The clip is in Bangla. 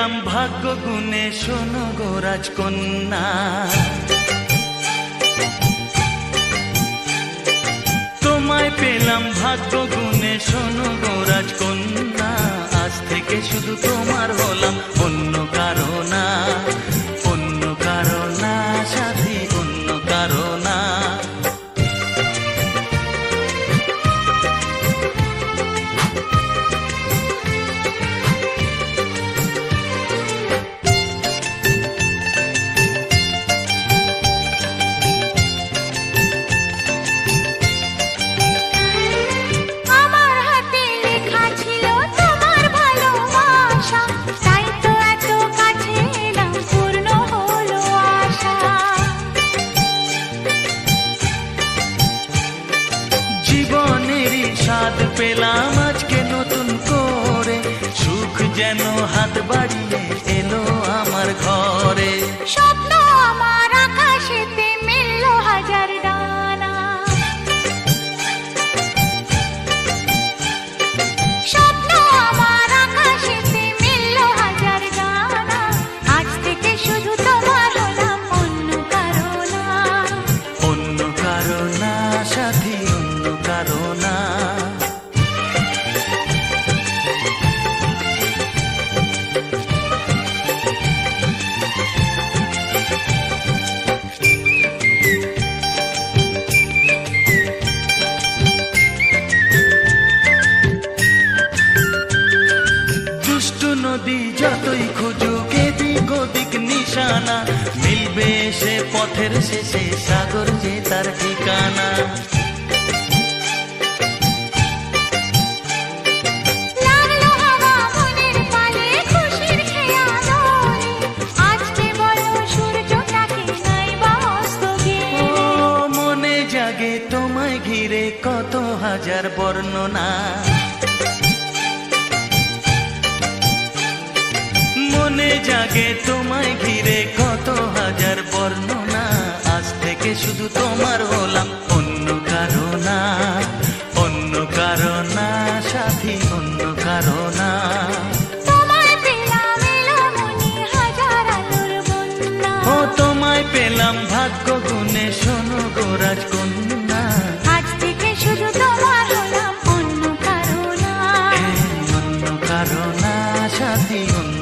পেলাম ভাগ্য গুণে, শোনো গো রাজকন্যা। তোমায় পেলাম ভাগ্য গুণে, শোনো গো রাজকন্যা। আজ থেকে শুধু তোমার হলাম, অন্য কারো না, অন্য কারো না সাথী, অন্য কারো না। জীবনেরই স্বাদ পেলাম আজকে নতুন করে, সুখ যেন হাত বাড়িয়ে এলো আমার ঘরে। স্বপ্ন আমার আকাশেতে মিলল হাজার ডানা, স্বপ্ন আমার আকাশেতে মিলল হাজার ডানা। আজ থেকে শুধু তোমার হলাম, অন্য কারো না, অন্য কারো না সাথী, অন্য কারো না। দুষ্টু নদী যতই খুঁজুক এদিক ওদিক নিশানা, মিলবে সে পথের শেষে সাগর যে তার ঠিকানা। লাগলো হাওয়া মনের পালে খুশির খেয়া দোলে, আজকে বলো সূর্যটাকে নাই বা অস্ত গেলে। ও মনে জাগে তোমায় ঘিরে কত হাজার বর্ণনা, মনে জাগে তোমায় ঘিরে কত হাজার বর্ণনা। আজ থেকে শুধু তোমার হলাম, অন্য কারো না, অন্য কারো না সাথী, অন্য কারো না। তোমায় পেলাম এলো মনে হাজার আলোর বন্যা, ও তোমায় পেলাম ভাগ্য গুণে, শোনো গো রাজকন্যা। আজ থেকে শুধু তোমার হলাম, অন্য কারো না, অন্য কারো না সাথী, অন্য